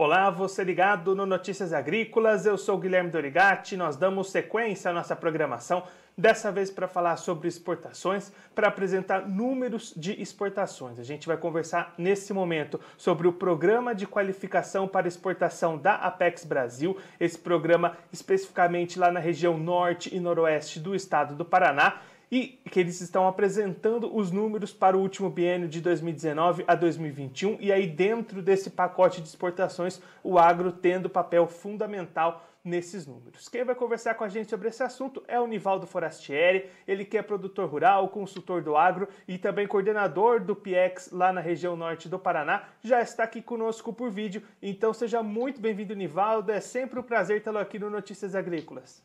Olá, você ligado no Notícias Agrícolas, eu sou Guilherme Dorigatti, nós damos sequência à nossa programação, dessa vez para falar sobre exportações, para apresentar números de exportações. A gente vai conversar nesse momento sobre o Programa de Qualificação para Exportação da Apex Brasil, esse programa especificamente lá na região norte e noroeste do estado do Paraná, e que eles estão apresentando os números para o último biênio de 2019 a 2021, e aí dentro desse pacote de exportações, o agro tendo papel fundamental nesses números. Quem vai conversar com a gente sobre esse assunto é o Nivaldo Forastieri, ele que é produtor rural, consultor do agro e também coordenador do PIEX lá na região norte do Paraná, já está aqui conosco por vídeo, então seja muito bem-vindo, Nivaldo, é sempre um prazer tê-lo aqui no Notícias Agrícolas.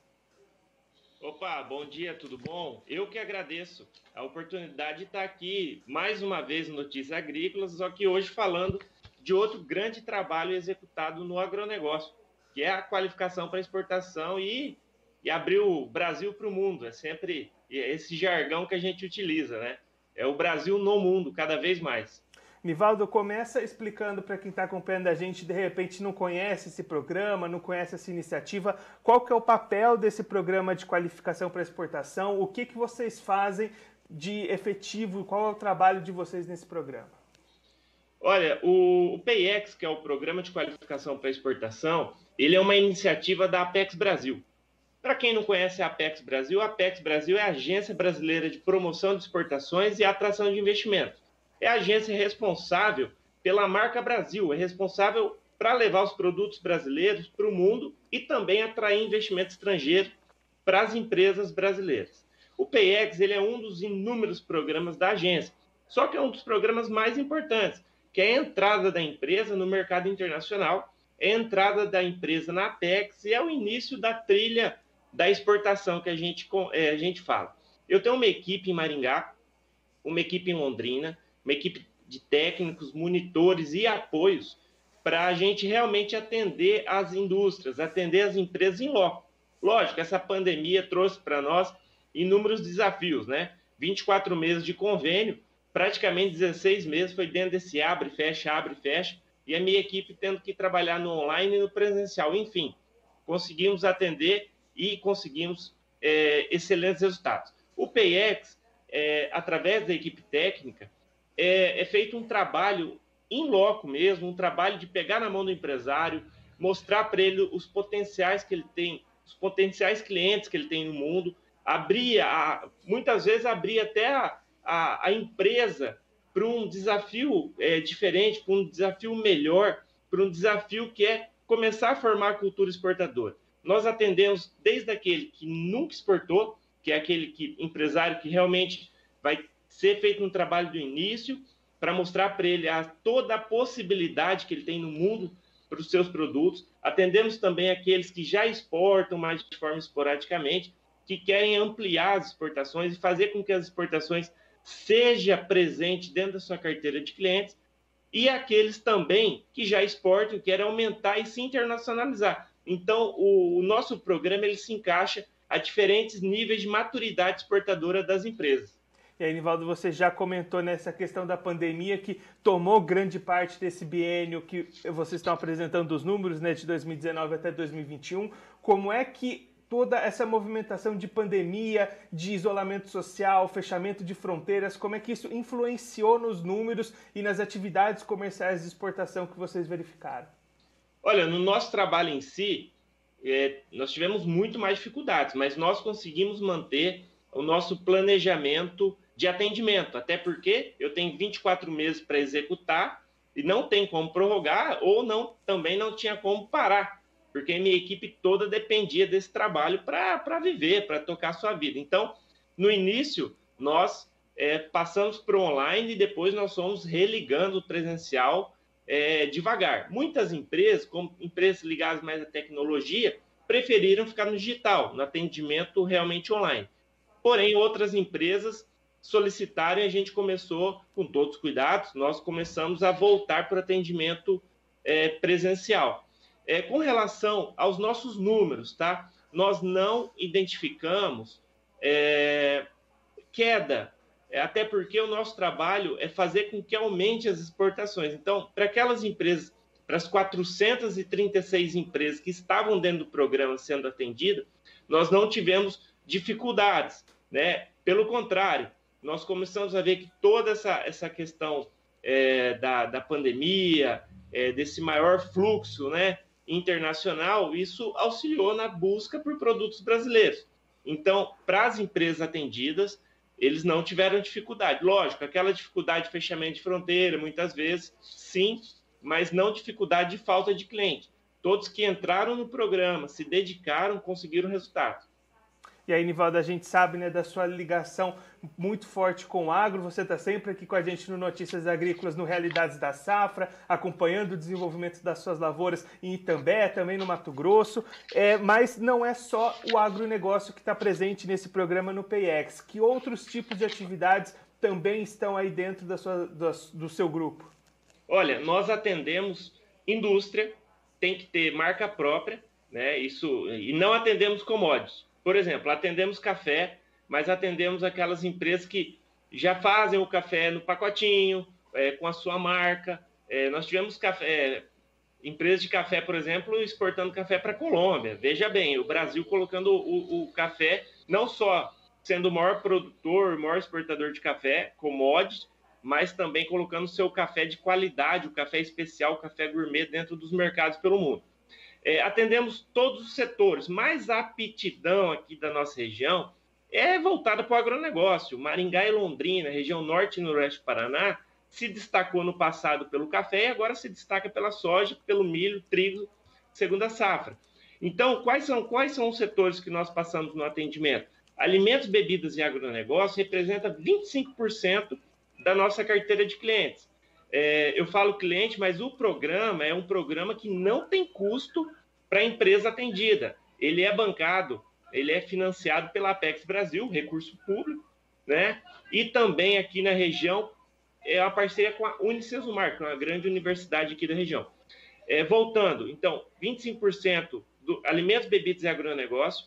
Opa, bom dia, tudo bom? Eu que agradeço a oportunidade de estar aqui mais uma vez no Notícias Agrícolas, só que hoje falando de outro grande trabalho executado no agronegócio, que é a qualificação para exportação e abrir o Brasil para o mundo. É sempre esse jargão que a gente utiliza, né? É o Brasil no mundo, cada vez mais. Nivaldo, começa explicando para quem está acompanhando a gente, de repente não conhece esse programa, não conhece essa iniciativa, qual que é o papel desse programa de qualificação para exportação, o que vocês fazem de efetivo, qual é o trabalho de vocês nesse programa? Olha, o PIEX, que é o Programa de Qualificação para Exportação, ele é uma iniciativa da Apex Brasil. Para quem não conhece a Apex Brasil é a Agência Brasileira de Promoção de Exportações e Atração de Investimentos. É a agência responsável pela marca Brasil, é responsável para levar os produtos brasileiros para o mundo e também atrair investimento estrangeiro para as empresas brasileiras. O PIEX ele é um dos inúmeros programas da agência, só que é um dos programas mais importantes, que é a entrada da empresa no mercado internacional, é a entrada da empresa na Apex e é o início da trilha da exportação que a gente fala. Eu tenho uma equipe em Maringá, uma equipe em Londrina, uma equipe de técnicos, monitores e apoios para a gente realmente atender as indústrias, atender as empresas em loco. Lógico, essa pandemia trouxe para nós inúmeros desafios, né? 24 meses de convênio, praticamente 16 meses foi dentro desse abre e fecha, e a minha equipe tendo que trabalhar no online e no presencial. Enfim, conseguimos atender e conseguimos excelentes resultados. O PIEX, através da equipe técnica, é feito um trabalho em loco mesmo, um trabalho de pegar na mão do empresário, mostrar para ele os potenciais que ele tem, os potenciais clientes que ele tem no mundo, muitas vezes abrir até a empresa para um desafio diferente, para um desafio melhor, para um desafio que é começar a formar a cultura exportadora. Nós atendemos desde aquele que nunca exportou, que é aquele empresário que realmente vai ser feito um trabalho do início para mostrar para ele toda a possibilidade que ele tem no mundo para os seus produtos. Atendemos também aqueles que já exportam, mas de forma esporadicamente, que querem ampliar as exportações e fazer com que as exportações seja presente dentro da sua carteira de clientes, e aqueles também que já exportam, querem aumentar e se internacionalizar. Então, o nosso programa ele se encaixa a diferentes níveis de maturidade exportadora das empresas. E aí, Nivaldo, você já comentou nessa questão da pandemia que tomou grande parte desse biênio que vocês estão apresentando os números, né, de 2019 até 2021. Como é que toda essa movimentação de pandemia, de isolamento social, fechamento de fronteiras, como é que isso influenciou nos números e nas atividades comerciais de exportação que vocês verificaram? Olha, no nosso trabalho em si, nós tivemos muito mais dificuldades, mas nós conseguimos manter o nosso planejamento de atendimento, até porque eu tenho 24 meses para executar e não tem como prorrogar ou também não tinha como parar, porque minha equipe toda dependia desse trabalho para viver, para tocar a sua vida. Então, no início, nós passamos para o online e depois nós fomos religando o presencial devagar. Muitas empresas, como empresas ligadas mais à tecnologia, preferiram ficar no digital, no atendimento realmente online. Porém, outras empresas solicitaram e a gente começou, com todos os cuidados, nós começamos a voltar para o atendimento presencial. Com relação aos nossos números, tá? Nós não identificamos queda, até porque o nosso trabalho é fazer com que aumente as exportações. Então, para aquelas empresas para as 436 empresas que estavam dentro do programa sendo atendidas, nós não tivemos dificuldades, né? Pelo contrário, nós começamos a ver que toda essa questão da pandemia, desse maior fluxo, né, internacional, isso auxiliou na busca por produtos brasileiros. Então, para as empresas atendidas, eles não tiveram dificuldade. Lógico, aquela dificuldade de fechamento de fronteira, muitas vezes, sim, mas não dificuldade de falta de cliente. Todos que entraram no programa, se dedicaram, conseguiram resultado. E aí, Nivaldo, a gente sabe, né, da sua ligação muito forte com o agro. Você está sempre aqui com a gente no Notícias Agrícolas, no Realidades da Safra, acompanhando o desenvolvimento das suas lavouras em Itambé, também no Mato Grosso. Mas não é só o agronegócio que está presente nesse programa no PayEx. Que outros tipos de atividades também estão aí dentro do seu grupo? Olha, nós atendemos indústria, tem que ter marca própria, né? Isso, e não atendemos commodities. Por exemplo, atendemos café, mas atendemos aquelas empresas que já fazem o café no pacotinho, com a sua marca. Nós tivemos empresas de café, por exemplo, exportando café para a Colômbia. Veja bem, o Brasil colocando o café, não só sendo o maior produtor, o maior exportador de café, commodity, mas também colocando o seu café de qualidade, o café especial, o café gourmet dentro dos mercados pelo mundo. Atendemos todos os setores, mas a aptidão aqui da nossa região é voltada para o agronegócio. Maringá e Londrina, região norte e noroeste do Paraná, se destacou no passado pelo café e agora se destaca pela soja, pelo milho, trigo, segunda safra. Então, quais são os setores que nós passamos no atendimento? Alimentos, bebidas e agronegócio representa 25% da nossa carteira de clientes. Eu falo cliente, mas o programa é um programa que não tem custo para a empresa atendida. Ele é bancado, ele é financiado pela Apex Brasil, recurso público, né? E também aqui na região é uma parceria com a Unicesumar, que é uma grande universidade aqui da região. Voltando, então, 25% do alimentos, bebidas e agronegócio,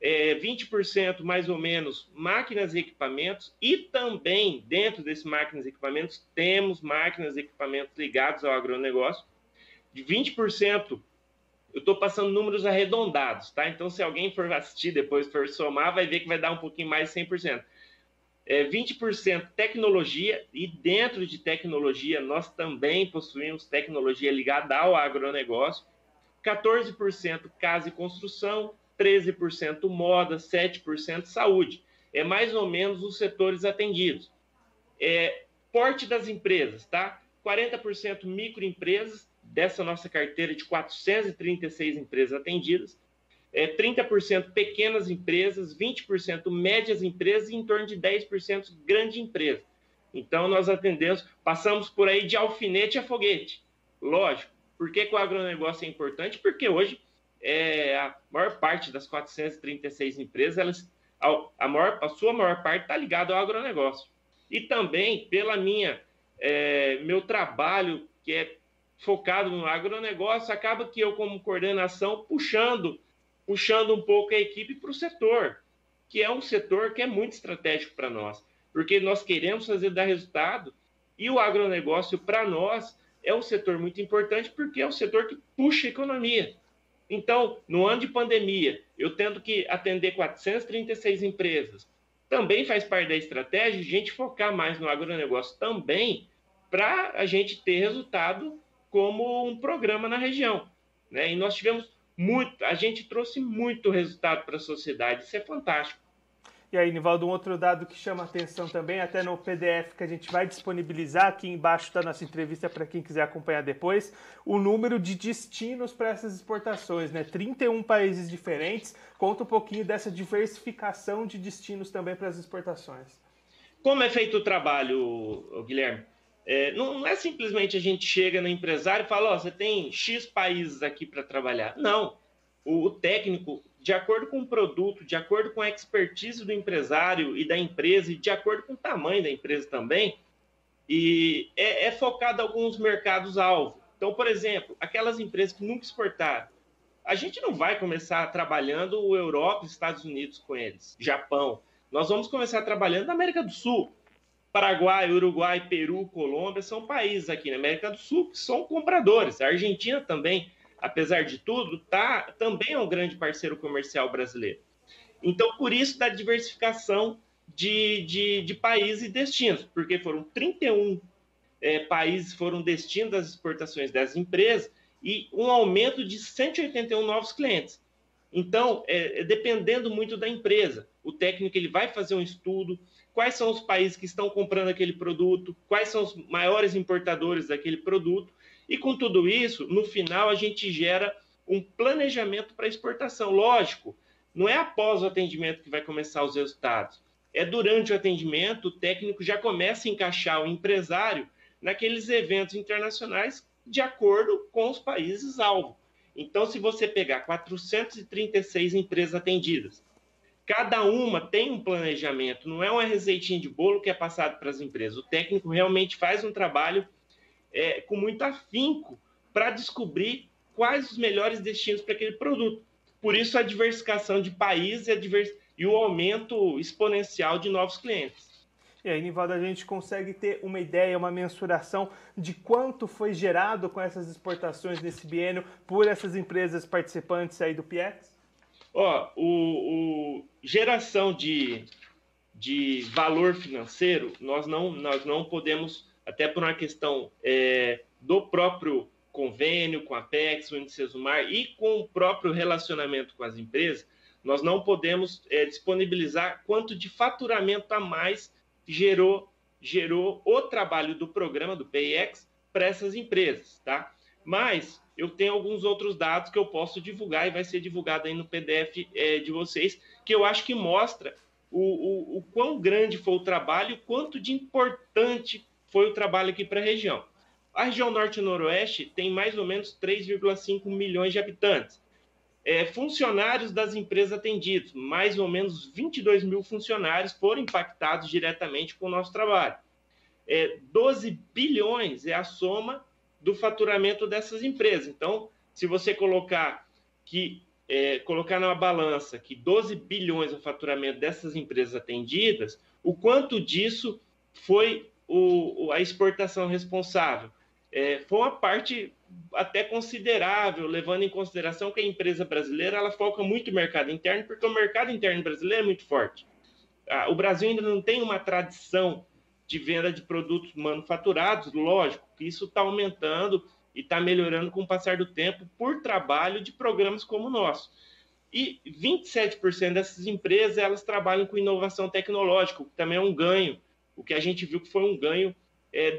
20% mais ou menos máquinas e equipamentos, e também dentro desses máquinas e equipamentos temos máquinas e equipamentos ligados ao agronegócio. De 20%, eu estou passando números arredondados, tá? Então, se alguém for assistir depois, for somar, vai ver que vai dar um pouquinho mais de 100%. 20% tecnologia, e dentro de tecnologia nós também possuímos tecnologia ligada ao agronegócio. 14% casa e construção, 13% moda, 7% saúde. É mais ou menos os setores atendidos. Porte das empresas, tá? 40% microempresas, dessa nossa carteira de 436 empresas atendidas. 30% pequenas empresas, 20% médias empresas e em torno de 10% grande empresa. Então, nós atendemos, passamos por aí de alfinete a foguete. Lógico. Por que o agronegócio é importante? Porque hoje a maior parte das 436 empresas, a sua maior parte está ligada ao agronegócio. E também pela meu trabalho, que é focado no agronegócio, acaba que eu, como coordenação, puxando um pouco a equipe para o setor, que é um setor que é muito estratégico para nós, porque nós queremos dar resultado, e o agronegócio, para nós, é um setor muito importante, porque é um setor que puxa a economia. Então, no ano de pandemia, eu tendo que atender 436 empresas, também faz parte da estratégia a gente focar mais no agronegócio também, para a gente ter resultado como um programa na região, né? E nós tivemos a gente trouxe muito resultado para a sociedade, isso é fantástico. E aí, Nivaldo, um outro dado que chama atenção também, até no PDF que a gente vai disponibilizar aqui embaixo da nossa entrevista para quem quiser acompanhar depois, o número de destinos para essas exportações, né? 31 países diferentes. Conta um pouquinho dessa diversificação de destinos também para as exportações. Como é feito o trabalho, Guilherme? Não é simplesmente a gente chega no empresário e fala, você tem X países aqui para trabalhar. Não. O técnico, de acordo com o produto, de acordo com a expertise do empresário e da empresa, e de acordo com o tamanho da empresa também, e é focado em alguns mercados-alvo. Então, por exemplo, aquelas empresas que nunca exportaram, a gente não vai começar trabalhando Europa e Estados Unidos com eles, Japão. Nós vamos começar trabalhando na América do Sul. Paraguai, Uruguai, Peru, Colômbia são países aqui na América do Sul que são compradores. A Argentina também, apesar de tudo, também é um grande parceiro comercial brasileiro. Então, por isso da diversificação de países e destinos, porque foram 31 países foram destino das exportações dessas empresas e um aumento de 181 novos clientes. Então, dependendo muito da empresa, o técnico ele vai fazer um estudo, quais são os países que estão comprando aquele produto, quais são os maiores importadores daquele produto, e com tudo isso, no final, a gente gera um planejamento para exportação. Lógico, não é após o atendimento que vai começar os resultados, é durante o atendimento, o técnico já começa a encaixar o empresário naqueles eventos internacionais de acordo com os países-alvo. Então, se você pegar 436 empresas atendidas, cada uma tem um planejamento, não é uma receitinha de bolo que é passado para as empresas. O técnico realmente faz um trabalho com muito afinco para descobrir quais os melhores destinos para aquele produto. Por isso, a diversificação de países e o aumento exponencial de novos clientes. E aí, Nivaldo, a gente consegue ter uma ideia, uma mensuração de quanto foi gerado com essas exportações nesse biênio por essas empresas participantes aí do PIEX? Geração de valor financeiro, nós não podemos, até por uma questão do próprio convênio com a Apex, o Unicesumar e com o próprio relacionamento com as empresas, nós não podemos disponibilizar quanto de faturamento a mais gerou o trabalho do programa do PIEX para essas empresas, tá? Mas eu tenho alguns outros dados que eu posso divulgar e vai ser divulgado aí no PDF de vocês, que eu acho que mostra o quão grande foi o trabalho e quanto de importante foi o trabalho aqui para a região. A região Norte e Noroeste tem mais ou menos 3,5 milhões de habitantes. Funcionários das empresas atendidos, mais ou menos 22 mil funcionários foram impactados diretamente com o nosso trabalho. 12 bilhões é a soma do faturamento dessas empresas. Então, se você colocar numa balança que 12 bilhões é o faturamento dessas empresas atendidas, o quanto disso foi a exportação responsável? Foi uma parte até considerável, levando em consideração que a empresa brasileira ela foca muito no mercado interno, porque o mercado interno brasileiro é muito forte. O Brasil ainda não tem uma tradição de venda de produtos manufaturados, lógico que isso está aumentando e está melhorando com o passar do tempo por trabalho de programas como o nosso. E 27% dessas empresas elas trabalham com inovação tecnológica, o que também é um ganho, o que a gente viu que foi um ganho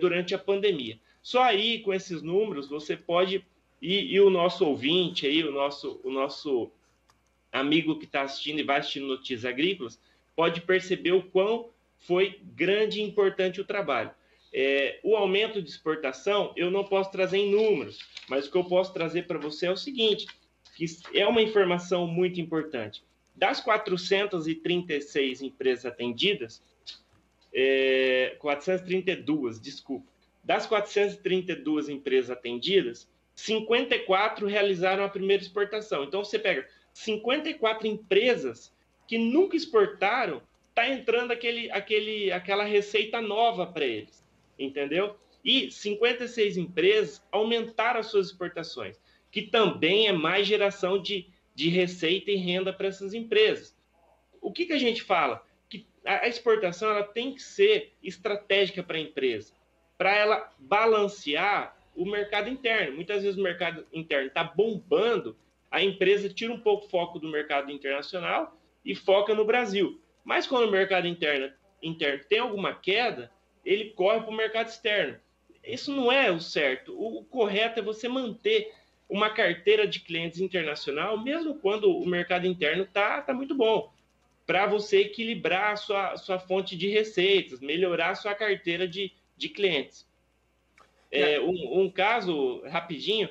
durante a pandemia. Só aí, com esses números, você pode... E o nosso ouvinte, aí, o nosso amigo que está assistindo e vai assistindo Notícias Agrícolas, pode perceber o quão foi grande e importante o trabalho. O aumento de exportação, eu não posso trazer em números, mas o que eu posso trazer para você é o seguinte, que é uma informação muito importante. Das 436 empresas atendidas, 432, desculpa, das 432 empresas atendidas, 54 realizaram a primeira exportação. Então, você pega 54 empresas que nunca exportaram, está entrando aquela receita nova para eles, entendeu? E 56 empresas aumentaram as suas exportações, que também é mais geração de receita e renda para essas empresas. O que a gente fala? Que a exportação ela tem que ser estratégica para a empresa, para ela balancear o mercado interno. Muitas vezes o mercado interno está bombando, a empresa tira um pouco o foco do mercado internacional e foca no Brasil. Mas quando o mercado interno tem alguma queda, ele corre para o mercado externo. Isso não é o certo. O correto é você manter uma carteira de clientes internacional, mesmo quando o mercado interno está muito bom, para você equilibrar a sua fonte de receitas, melhorar a sua carteira de clientes. Um caso, rapidinho,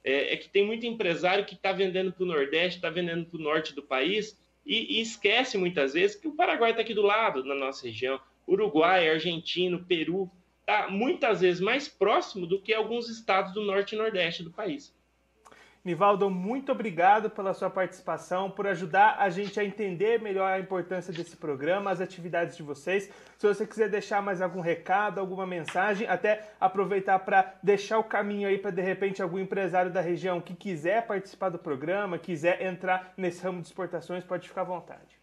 é que tem muito empresário que está vendendo para o Nordeste, está vendendo para o Norte do país e esquece muitas vezes que o Paraguai está aqui do lado, na nossa região. Uruguai, Argentina, Peru, está muitas vezes mais próximo do que alguns estados do Norte e Nordeste do país. Nivaldo, muito obrigado pela sua participação, por ajudar a gente a entender melhor a importância desse programa, as atividades de vocês. Se você quiser deixar mais algum recado, alguma mensagem, até aproveitar para deixar o caminho aí para, de repente, algum empresário da região que quiser participar do programa, quiser entrar nesse ramo de exportações, pode ficar à vontade.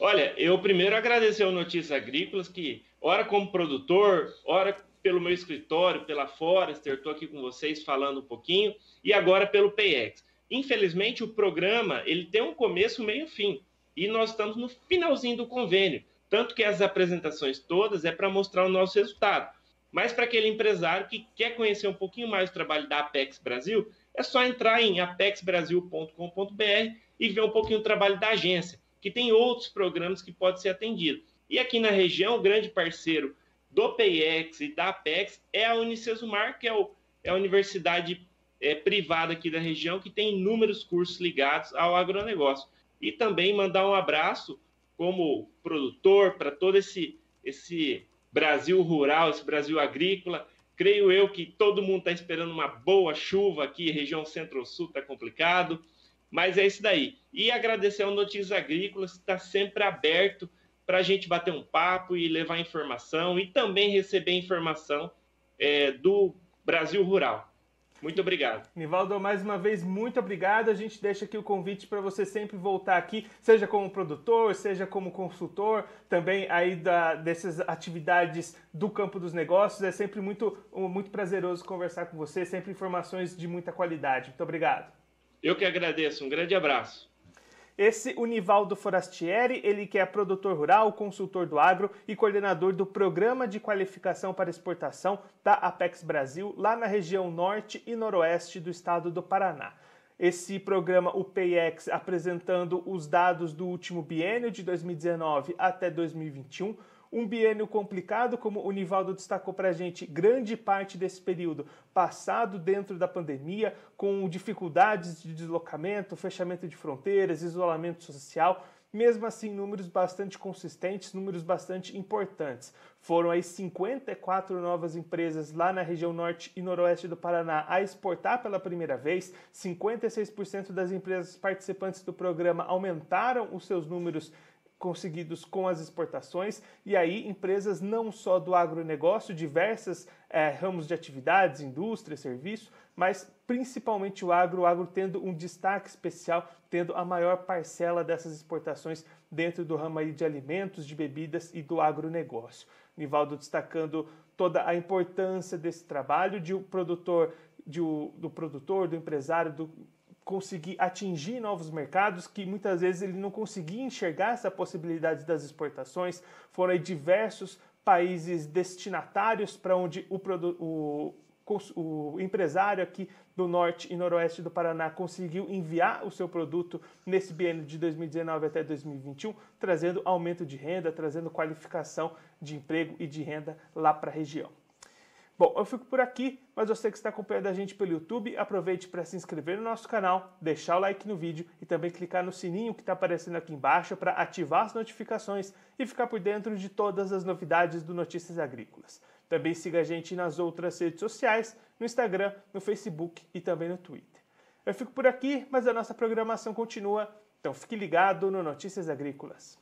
Olha, eu primeiro agradecer ao Notícias Agrícolas, que, ora como produtor, ora pelo meu escritório, pela Forester, estou aqui com vocês falando um pouquinho, e agora pelo PayEx. Infelizmente, o programa ele tem um começo, meio e fim, e nós estamos no finalzinho do convênio, tanto que as apresentações todas é para mostrar o nosso resultado. Mas para aquele empresário que quer conhecer um pouquinho mais do trabalho da Apex Brasil, é só entrar em apexbrasil.com.br e ver um pouquinho do trabalho da agência, que tem outros programas que podem ser atendidos. E aqui na região, o grande parceiro do PayEx e da Apex é a Unicesumar, que é a universidade privada aqui da região, que tem inúmeros cursos ligados ao agronegócio. E também mandar um abraço como produtor para todo esse Brasil rural, esse Brasil agrícola. Creio eu que todo mundo está esperando uma boa chuva aqui, região centro-sul está complicado, mas é isso daí. E agradecer ao Notícias Agrícolas, que está sempre aberto para a gente bater um papo e levar informação e também receber informação do Brasil Rural. Muito obrigado. Nivaldo, mais uma vez, muito obrigado. A gente deixa aqui o convite para você sempre voltar aqui, seja como produtor, seja como consultor, também aí dessas atividades do campo dos negócios. É sempre muito prazeroso conversar com você, sempre informações de muita qualidade. Muito obrigado. Eu que agradeço. Um grande abraço. Esse o Nivaldo Forastieri, ele que é produtor rural, consultor do agro e coordenador do Programa de Qualificação para Exportação da Apex Brasil, lá na região norte e noroeste do estado do Paraná. Esse programa, o PayEx, apresentando os dados do último biênio de 2019 até 2021, um biênio complicado, como o Nivaldo destacou para a gente, grande parte desse período passado dentro da pandemia, com dificuldades de deslocamento, fechamento de fronteiras, isolamento social. Mesmo assim, números bastante consistentes, números bastante importantes. Foram aí 54 novas empresas lá na região norte e noroeste do Paraná a exportar pela primeira vez. 56% das empresas participantes do programa aumentaram os seus números conseguidos com as exportações, e aí empresas não só do agronegócio, diversas ramos de atividades, indústria, serviço, mas principalmente o agro tendo um destaque especial, tendo a maior parcela dessas exportações dentro do ramo aí de alimentos, de bebidas e do agronegócio. Nivaldo destacando toda a importância desse trabalho do produtor, do empresário, conseguir atingir novos mercados, que muitas vezes ele não conseguia enxergar essa possibilidade das exportações. Foram aí diversos países destinatários para onde o empresário aqui do norte e noroeste do Paraná conseguiu enviar o seu produto nesse biênio de 2019 até 2021, trazendo aumento de renda, trazendo qualificação de emprego e de renda lá para a região. Bom, eu fico por aqui, mas você que está acompanhando a gente pelo YouTube, aproveite para se inscrever no nosso canal, deixar o like no vídeo e também clicar no sininho que está aparecendo aqui embaixo para ativar as notificações e ficar por dentro de todas as novidades do Notícias Agrícolas. Também siga a gente nas outras redes sociais, no Instagram, no Facebook e também no Twitter. Eu fico por aqui, mas a nossa programação continua, então fique ligado no Notícias Agrícolas.